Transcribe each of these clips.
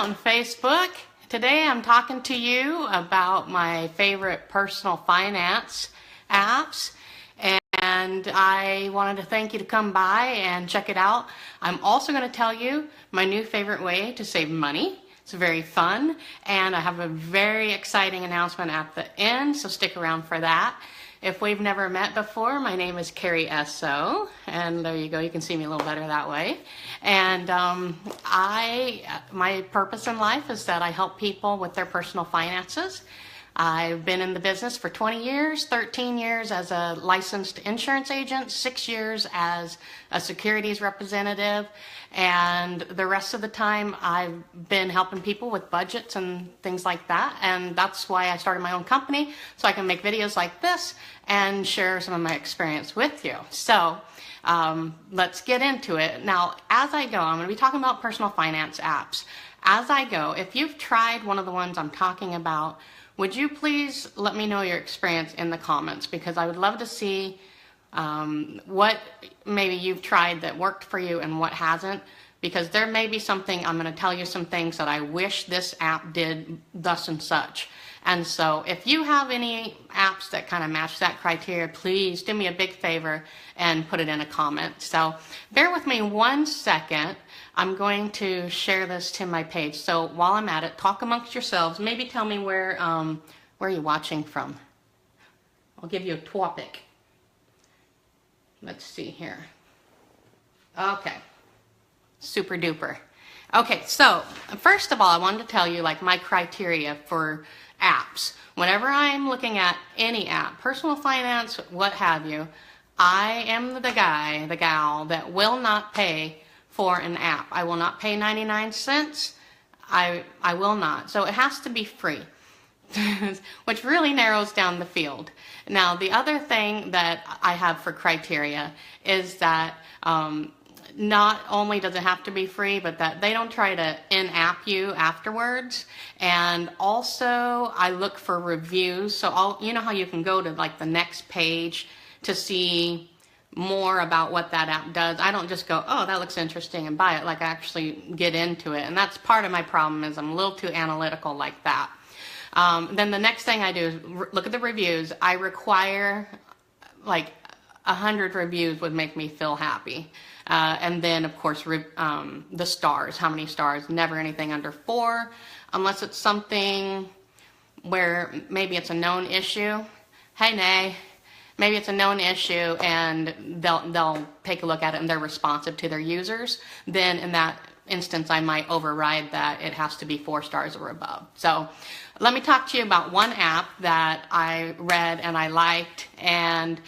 out on Facebook. Today I'm talking to you about my favorite personal finance apps, and I wanted to thank you to come by and check it out. I'm also going to tell you my new favorite way to save money. It's very fun, and I have a very exciting announcement at the end, so stick around for that. If we've never met before, my name is Kari S.O., and there you go, you can see me a little better that way. And my purpose in life is that I help people with their personal finances. I've been in the business for 20 years, 13 years as a licensed insurance agent, 6 years as a securities representative, and the rest of the time I've been helping people with budgets and things like that. And that's why I started my own company, so I can make videos like this and share some of my experience with you. So let's get into it. Now, as I go, I'm going to be talking about personal finance apps. As I go, if you've tried one of the ones I'm talking about, would you please let me know your experience in the comments, because I would love to see what maybe you've tried that worked for you and what hasn't, because there may be something, I'm going to tell you some things that I wish this app did thus and such. And so if you have any apps that kind of match that criteria, please do me a big favor and put it in a comment. So bear with me 1 second. I'm going to share this to my page. So while I'm at it, talk amongst yourselves. Maybe tell me where you're watching from. I'll give you a topic. Let's see here. Okay. Super duper. Okay, so first of all, I wanted to tell you like my criteria for apps. Whenever I'm looking at any app, personal finance, what have you, I am the guy, the gal that will not pay for an app. I will not pay 99 cents. I will not. So it has to be free, which really narrows down the field. Now, the other thing that I have for criteria is that not only does it have to be free, but that they don't try to in-app you afterwards. And also, I look for reviews. So you know how you can go to like the next page to see more about what that app does. I don't just go, oh, that looks interesting, and buy it. Like I actually get into it. And that's part of my problem, is I'm a little too analytical like that. Then the next thing I do is look at the reviews. I require like 100 reviews would make me feel happy. And then, of course, the stars. How many stars? Never anything under 4, unless it's something where maybe it's a known issue. Hey, nay. Maybe it's a known issue, and they'll take a look at it, and they're responsive to their users. Then, in that instance, I might override that. It has to be 4 stars or above. So, let me talk to you about one app that I read and I liked, and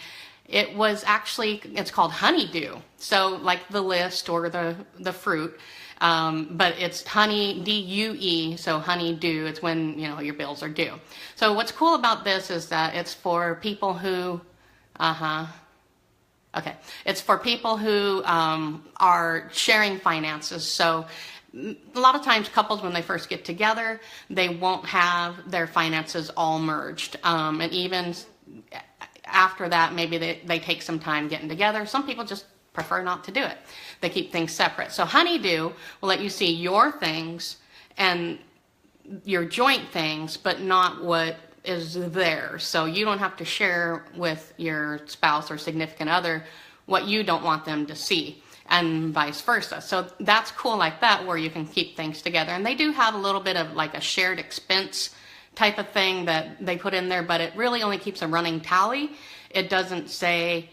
it was actually, it's called Honeydew. So like the list or the fruit, but it's honey, D-U-E, so honeydew. It's when, you know, your bills are due. So what's cool about this is that it's for people who, it's for people who are sharing finances. So a lot of times couples, when they first get together, they won't have their finances all merged. And even after that, maybe they take some time getting together. Some people just prefer not to do it. They keep things separate. So Honeydew will let you see your things and your joint things, but not what is theirs. So you don't have to share with your spouse or significant other what you don't want them to see, and vice versa. So that's cool like that, where you can keep things together. And they do have a little bit of like a shared expense type of thing that they put in there, but it really only keeps a running tally. It doesn't say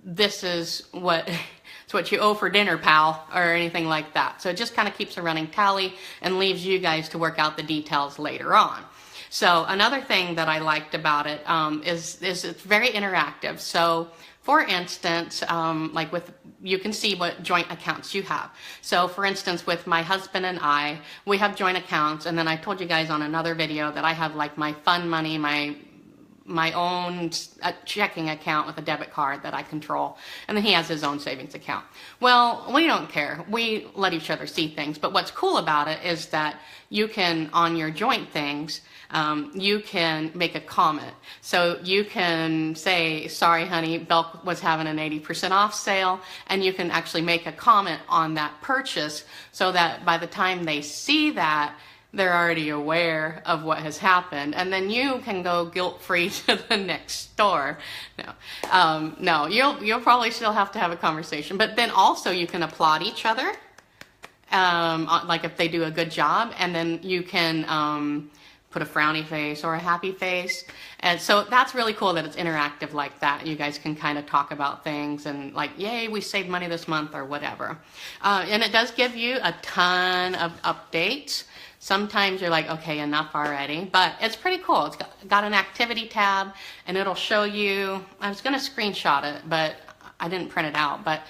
this is what it's what you owe for dinner, pal, or anything like that. So it just kind of keeps a running tally and leaves you guys to work out the details later on. So another thing that I liked about it is it's very interactive. So for instance, like you can see what joint accounts you have. So for instance, with my husband and I, we have joint accounts, and then I told you guys on another video that I have like my fun money, my my own checking account with a debit card that I control, and then he has his own savings account. Well, we don't care. We let each other see things. But what's cool about it is that you can, on your joint things, you can make a comment. So you can say, sorry, honey, Belk was having an 80% off sale, and you can actually make a comment on that purchase so that by the time they see that, they're already aware of what has happened, and then you can go guilt-free to the next store. No, you'll probably still have to have a conversation, but then also you can applaud each other, like if they do a good job, and then you can put a frowny face or a happy face. And so that's really cool that it's interactive like that. You guys can kind of talk about things and like, yay, we saved money this month or whatever. And it does give you a ton of updates. Sometimes you're like, okay, enough already, but it's pretty cool. It's got an activity tab, and it'll show you, I was going to screenshot it, but I didn't print it out, but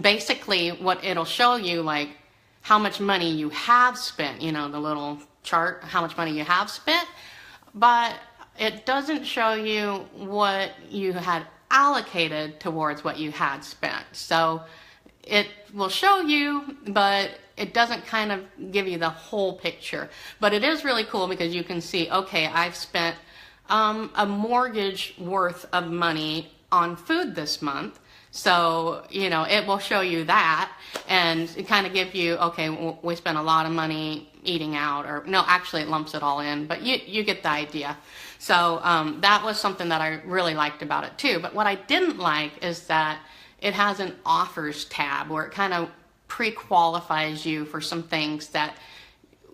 basically what it'll show you, like how much money you have spent, you know, the little chart, how much money you have spent, but it doesn't show you what you had allocated towards what you had spent. So it will show you, but it doesn't kind of give you the whole picture. But it is really cool because you can see, okay, I've spent a mortgage worth of money on food this month. So, you know, it will show you that, and it kind of give you, okay, we spent a lot of money eating out, or no, actually it lumps it all in, but you get the idea. So that was something that I really liked about it too. But what I didn't like is that it has an offers tab where it kind of pre-qualifies you for some things that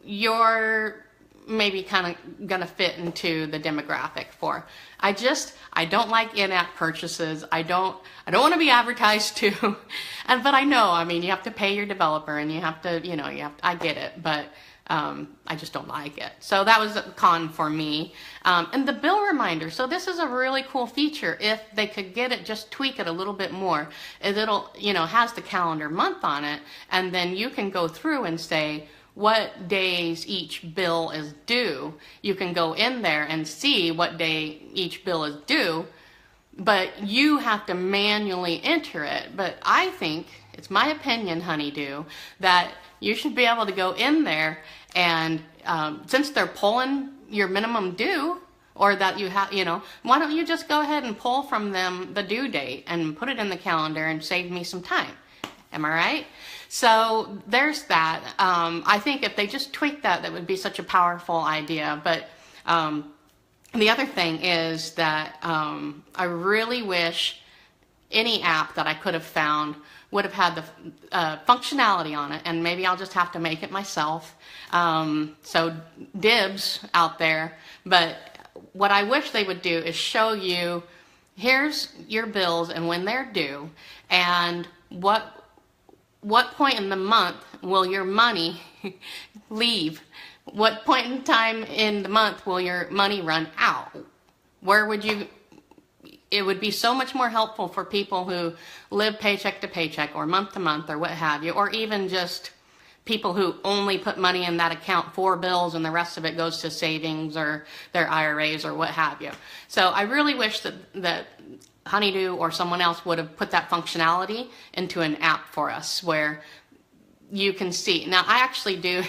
you're maybe kind of gonna fit into the demographic for. I don't like in-app purchases. I don't want to be advertised to, but I know, I mean, you have to pay your developer, and you have to, I get it, but I just don't like it. So that was a con for me. And the bill reminder. So this is a really cool feature. If they could get it, just tweak it a little bit more. It'll, has the calendar month on it, and then you can go through and say what days each bill is due. You can go in there and see what day each bill is due, but you have to manually enter it. But I think, it's my opinion, Honeydew, that you should be able to go in there and since they're pulling your minimum due, or that you have, why don't you just go ahead and pull from them the due date and put it in the calendar and save me some time? Am I right? So there's that. I think if they just tweak that, that would be such a powerful idea. But the other thing is that I really wish any app that I could have found would have had the functionality on it, and maybe I'll just have to make it myself. So dibs out there. But what I wish they would do is show you, here's your bills and when they're due, and what point in the month will your money leave? What point in time in the month will your money run out? Where would you... It would be so much more helpful for people who live paycheck to paycheck or month to month or what have you, or even just people who only put money in that account for bills and the rest of it goes to savings or their IRAs or what have you. So I really wish that Honeydew or someone else would have put that functionality into an app for us where you can see. Now I actually do,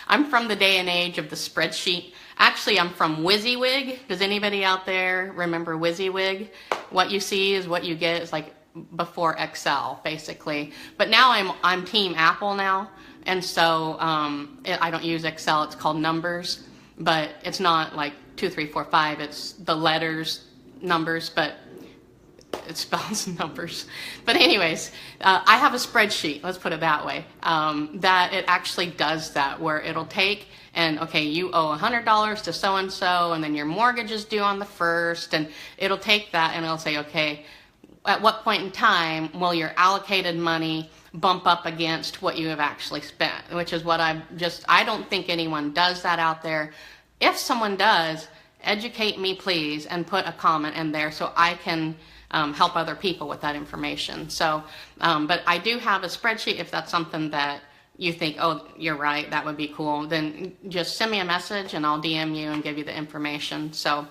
I'm from the day and age of the spreadsheet. Actually, I'm from WYSIWYG. Does anybody out there remember WYSIWYG? What you see is what you get. It's like before Excel, basically. But now I'm Team Apple now, and so I don't use Excel. It's called Numbers, but it's not like 2, 3, 4, 5. It's the letters, numbers, but it spells numbers. But anyways, I have a spreadsheet, let's put it that way, that it actually does that, where it'll take, and okay, you owe $100 to so-and-so, and then your mortgage is due on the 1st, and it'll take that and it'll say, okay, at what point in time will your allocated money bump up against what you have actually spent, which is what I don't think anyone does that out there. If someone does, educate me please and put a comment in there so I can help other people with that information. So, but I do have a spreadsheet if that's something that you think, oh, you're right, that would be cool, then just send me a message and I'll DM you and give you the information. So,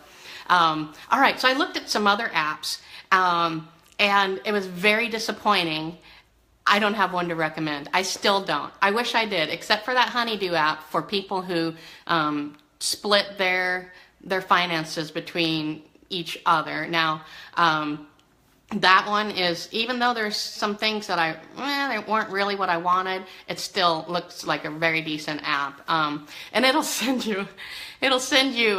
all right, so I looked at some other apps, and it was very disappointing. I don't have one to recommend. I still don't. I wish I did, except for that Honeydew app for people who split their finances between each other. Now, that one is, even though there's some things that they weren't really what I wanted, it still looks like a very decent app. And it'll send you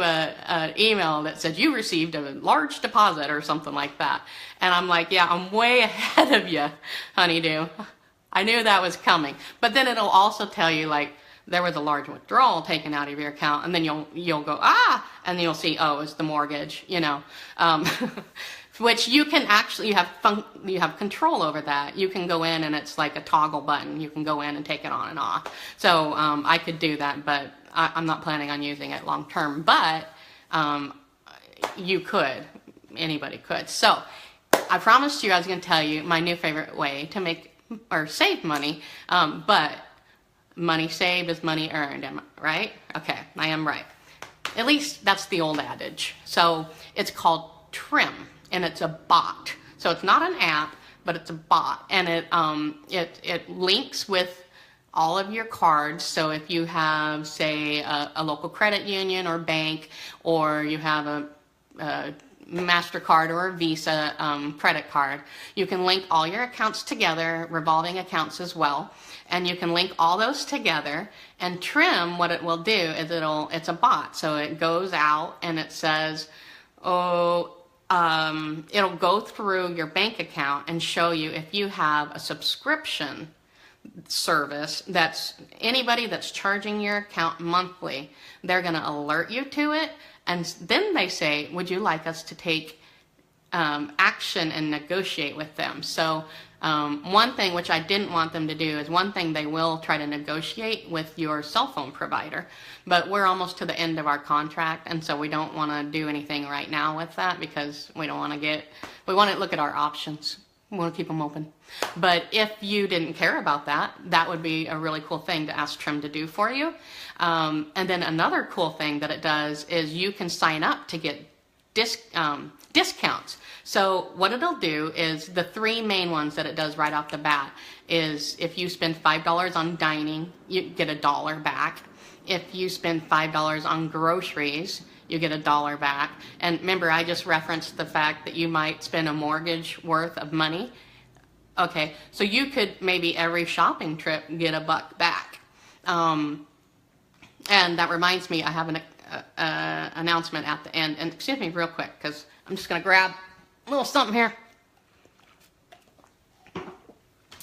an email that says you received a large deposit or something like that. And I'm like, yeah, I'm way ahead of you, Honeydew. I knew that was coming. But then it'll also tell you, like, there was a large withdrawal taken out of your account, and then you'll go, and you'll see, oh, it's the mortgage, which you can actually, you have control over that. You can go in and it's like a toggle button. You can go in and take it on and off. So I could do that, but I'm not planning on using it long term. But you could, anybody could. So I promised you I was going to tell you my new favorite way to make or save money, but money saved is money earned, am I right? Okay, I am right. At least that's the old adage. So it's called Trim, and it's a bot. So it's not an app, but it's a bot, and it links with all of your cards. So if you have, say, a local credit union or bank, or you have a MasterCard or a Visa credit card, you can link all your accounts together, revolving accounts as well, and you can link all those together. And Trim, what it will do is it's a bot, so it goes out and it says, it'll go through your bank account and show you if you have a subscription service that's anybody that's charging your account monthly. They're going to alert you to it, and then they say, would you like us to take action and negotiate with them? So one thing which I didn't want them to do is, one thing they will try to negotiate with your cell phone provider, but we're almost to the end of our contract, and so we don't want to do anything right now with that, because we want to look at our options. We want to keep them open. But if you didn't care about that, that would be a really cool thing to ask Trim to do for you. And then another cool thing that it does is you can sign up to get discounts. So what it'll do is, the three main ones that it does right off the bat is, if you spend $5 on dining, you get $1 back. If you spend $5 on groceries, you get $1 back. And remember, I just referenced the fact that you might spend a mortgage worth of money. Okay, so you could maybe every shopping trip get $1 back. And that reminds me, I have an announcement at the end. And excuse me real quick, because I'm just going to grab a little something here.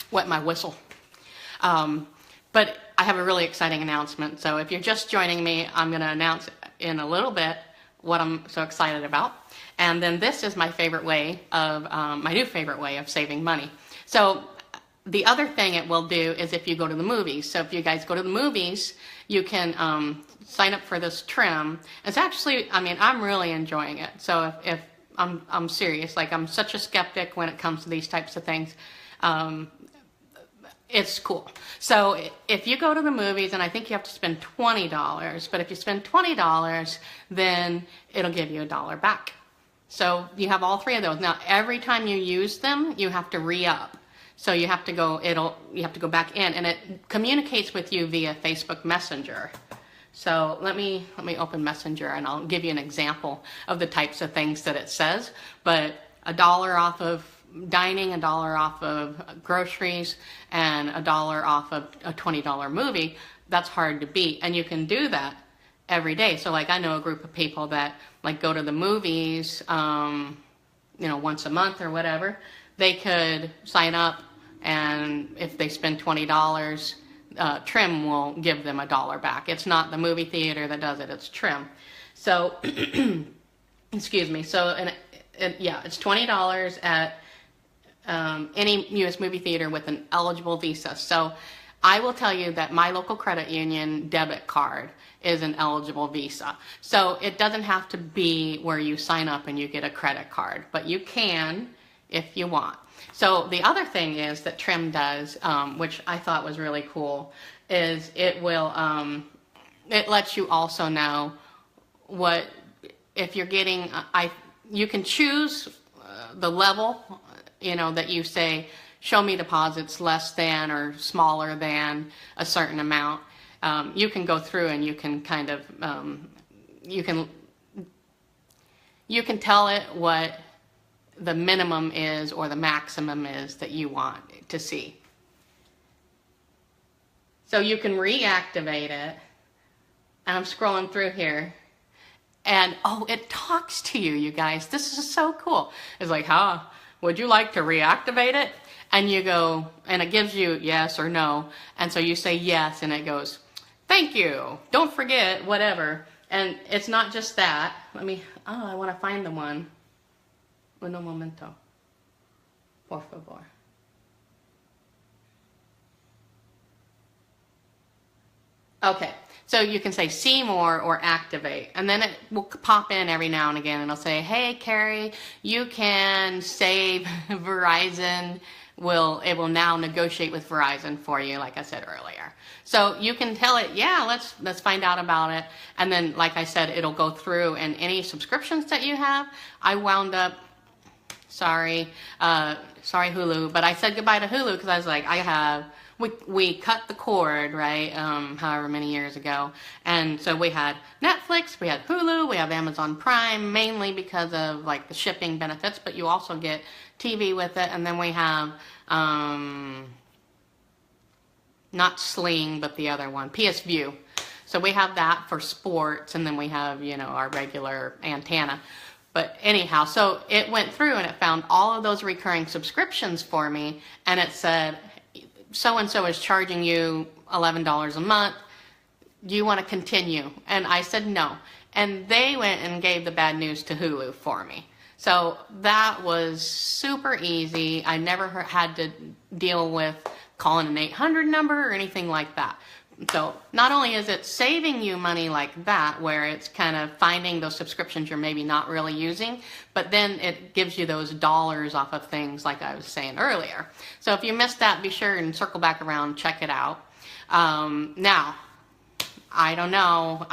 Wet my whistle. But I have a really exciting announcement. So if you're just joining me, I'm going to announce in a little bit what I'm so excited about. And then this is my favorite way of, my new favorite way of saving money. So the other thing it will do is, if you go to the movies. So if you guys go to the movies, you can sign up for this Trim. It's actually, I mean, I'm really enjoying it. So if I'm serious, like, I'm such a skeptic when it comes to these types of things. It's cool. So if you go to the movies, and I think you have to spend $20, but if you spend $20, then it'll give you $1 back. So you have all three of those. Now, every time you use them, you have to re-up. So you have to go, you have to go back in, and it communicates with you via Facebook Messenger. So let me open Messenger, and I'll give you an example of the types of things that it says. But $1 off of dining, $1 off of groceries, and $1 off of a $20 movie, that's hard to beat. And you can do that every day. So, like, I know a group of people that, like, go to the movies, once a month or whatever. They could sign up, and if they spend $20, Trim will give them $1 back. It's not the movie theater that does it, it's Trim. So, excuse me. So, it's $20 at any U.S. movie theater with an eligible Visa. So I will tell you that my local credit union debit card is an eligible Visa. So it doesn't have to be where you sign up and you get a credit card, but you can if you want. So the other thing is that Trim does, which I thought was really cool, is it will, it lets you also know what, if you're getting, you can choose the level, you know, that you say, show me deposits less than or smaller than a certain amount. You can go through and you can kind of, you can tell it what the minimum is or the maximum is that you want to see. So you can reactivate it. And I'm scrolling through here. And oh, it talks to you, you guys. This is so cool. It's like, would you like to reactivate it? And you go, and it gives you yes or no. And so you say yes, and it goes, thank you. Don't forget, whatever. And it's not just that. Let me, I want to find the one. Un momento. Por favor. Okay, so you can say see more or activate, and then it will pop in every now and again, and it'll say, hey, Kari, you can save Verizon. It will now negotiate with Verizon for you, like I said earlier. So you can tell it, yeah, let's find out about it. And then, like I said, it'll go through, and any subscriptions that you have, I wound up, sorry Hulu, but I said goodbye to Hulu because I was like, we cut the cord, right, however many years ago. And so we had Netflix, we had Hulu, we have Amazon Prime, mainly because of like the shipping benefits, but you also get TV with it. And then we have, not Sling, but the other one, PS View. So we have that for sports, and then we have, you know, our regular antenna. But anyhow, so it went through and it found all of those recurring subscriptions for me, and it said, so-and-so is charging you $11 a month. Do you want to continue? And I said no. And they went and gave the bad news to Hulu for me. So that was super easy. I never had to deal with calling an 800 number or anything like that. So not only is it saving you money like that, where it's kind of finding those subscriptions you're maybe not really using, but then it gives you those dollars off of things like I was saying earlier. So if you missed that, be sure and circle back around, check it out. Now, I don't know.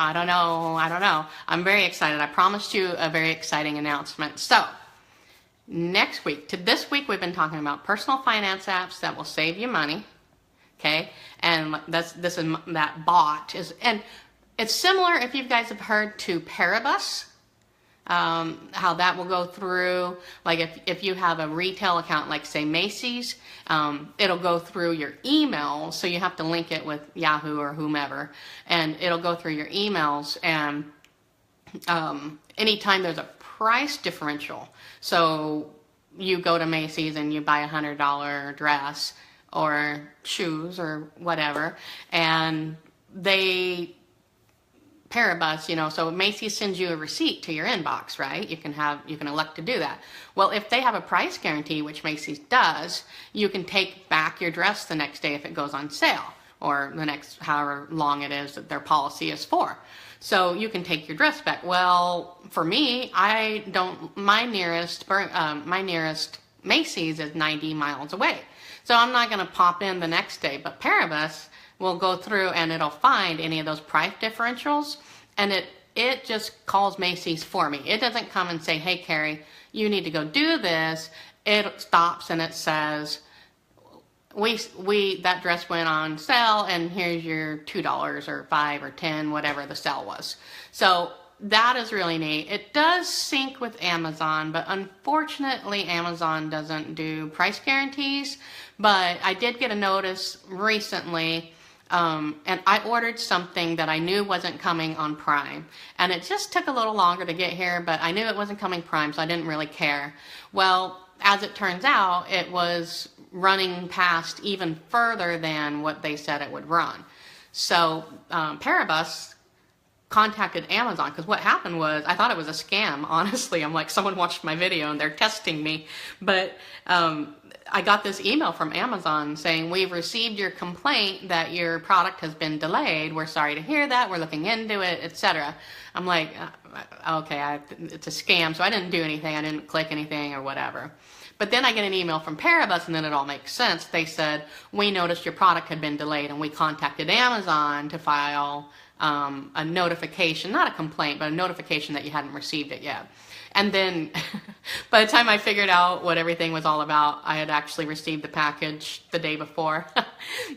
I'm very excited. I promised you a very exciting announcement. So next week, to this week, we've been talking about personal finance apps that will save you money. Okay, and that bot is, and it's similar, if you guys have heard, to Paribus, how that will go through, like if you have a retail account, like say Macy's, it'll go through your emails, so you have to link it with Yahoo or whomever, and it'll go through your emails, and anytime there's a price differential, so you go to Macy's and you buy a $100 dress, or shoes or whatever, and Paribus, you know, so Macy's sends you a receipt to your inbox, right? You can elect to do that. Well, if they have a price guarantee, which Macy's does, you can take back your dress the next day if it goes on sale, or the next however long it is that their policy is for. So you can take your dress back. Well, for me, my nearest Macy's is 90 miles away. So I'm not going to pop in the next day, but Paribus will go through and it'll find any of those price differentials, and it just calls Macy's for me. It doesn't come and say, hey, Kari, you need to go do this. It stops and it says, that dress went on sale, and here's your $2 or $5 or $10, whatever the sale was. So that is really neat. It does sync with Amazon, but unfortunately Amazon doesn't do price guarantees. But I did get a notice recently, and I ordered something that I knew wasn't coming on Prime. And it just took a little longer to get here, but I knew it wasn't coming Prime, so I didn't really care. Well, as it turns out, it was running past even further than what they said it would run. So Paribus contacted Amazon, because what happened was, I thought it was a scam, honestly. I'm like, someone watched my video and they're testing me. But I got this email from Amazon saying, we've received your complaint that your product has been delayed. We're sorry to hear that. We're looking into it, etc. I'm like, okay, it's a scam. So I didn't do anything. I didn't click anything or whatever. But then I get an email from Paribus, and then it all makes sense. They said, we noticed your product had been delayed, and we contacted Amazon to file a notification, not a complaint, but a notification that you hadn't received it yet. And then by the time I figured out what everything was all about, I had actually received the package the day before.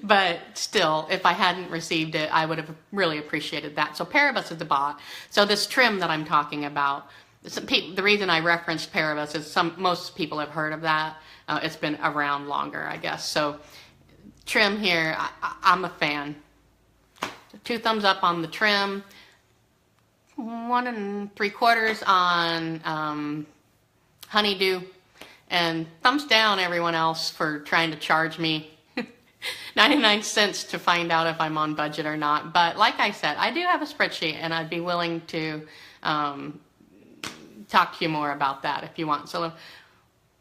But still, if I hadn't received it, I would have really appreciated that. So Paribus is the bot. So this trim that I'm talking about, the reason I referenced Paribus is most people have heard of that. It's been around longer, I guess. So trim here, I'm a fan. 2 thumbs up on the trim. 1 3/4 on honeydew, and thumbs down everyone else for trying to charge me 99 cents to find out if I'm on budget or not. But like I said, I do have a spreadsheet, and I'd be willing to talk to you more about that if you want. So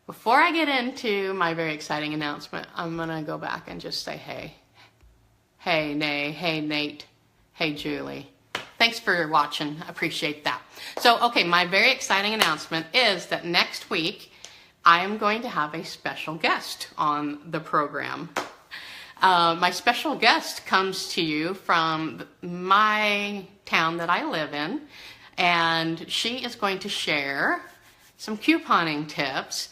before I get into my very exciting announcement, I'm gonna go back and just say hey Nate, hey Julie. Thanks for watching. I appreciate that. So, okay, my very exciting announcement is that next week I am going to have a special guest on the program. My special guest comes to you from my town that I live in, and she is going to share some couponing tips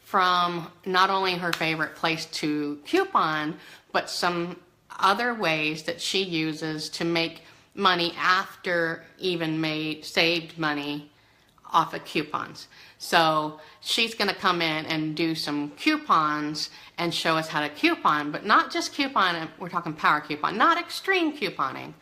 from not only her favorite place to coupon, but some other ways that she uses to make money after even saved money off of coupons. So she's going to come in and do some coupons and show us how to coupon, but not just coupon, we're talking power coupon, not extreme couponing.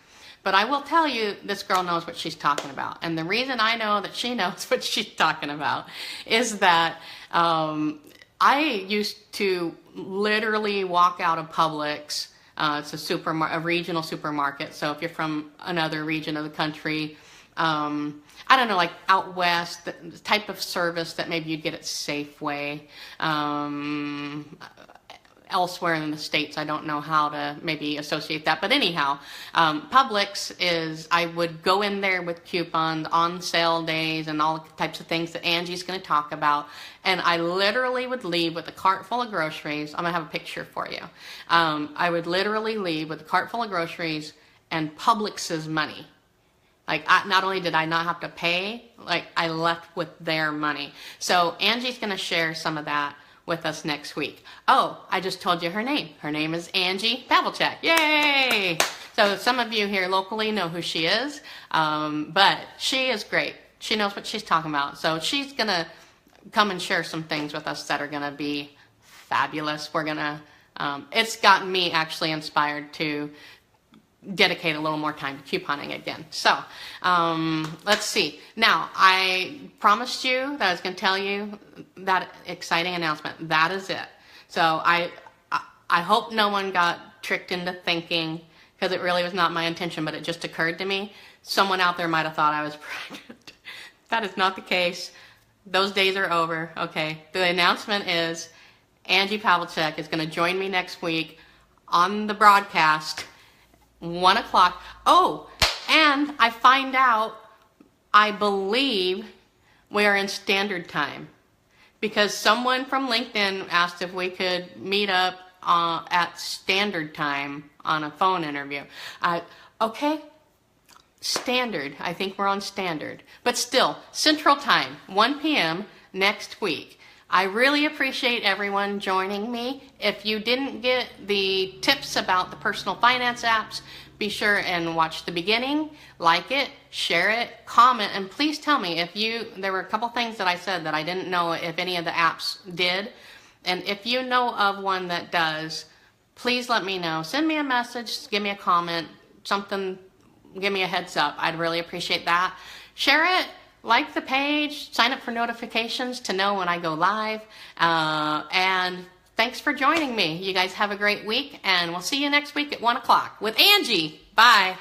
But I will tell you, this girl knows what she's talking about. And the reason I know that she knows what she's talking about is that I used to literally walk out of Publix. It's a regional supermarket. So if you're from another region of the country, I don't know, like out west, the type of service that maybe you'd get at Safeway. Elsewhere in the States, I don't know how to maybe associate that. But anyhow, Publix is, I would go in there with coupons, on sale days, and all the types of things that Angie's going to talk about. And I literally would leave with a cart full of groceries. I'm going to have a picture for you. I would literally leave with a cart full of groceries and Publix's money. Like, not only did I not have to pay, like, I left with their money. So Angie's going to share some of that with us next week. Oh, I just told you her name. Her name is Angie Pavlicek. Yay! So some of you here locally know who she is, but she is great. She knows what she's talking about. So she's going to come and share some things with us that are going to be fabulous. We're going to, it's gotten me actually inspired to dedicate a little more time to couponing again. So let's see. Now, I promised you that I was going to tell you that exciting announcement. That is it. So I hope no one got tricked into thinking, because it really was not my intention, but it just occurred to me, someone out there might have thought I was pregnant. That is not the case. Those days are over. Okay. The announcement is Angie Pavlicek is going to join me next week on the broadcast, 1 o'clock. Oh, and I find out, I believe we are in standard time, because someone from LinkedIn asked if we could meet up at standard time on a phone interview. Okay, standard. I think we're on standard. But still, Central Time, 1 p.m. next week. I really appreciate everyone joining me. If you didn't get the tips about the personal finance apps, be sure and watch the beginning, like it, share it, comment, and please tell me if there were a couple things that I said that I didn't know if any of the apps did. And if you know of one that does, please let me know. Send me a message, give me a comment, something, give me a heads up. I'd really appreciate that. Share it. Like the page, sign up for notifications to know when I go live, and thanks for joining me. You guys have a great week, and we'll see you next week at 1 o'clock with Angie. Bye.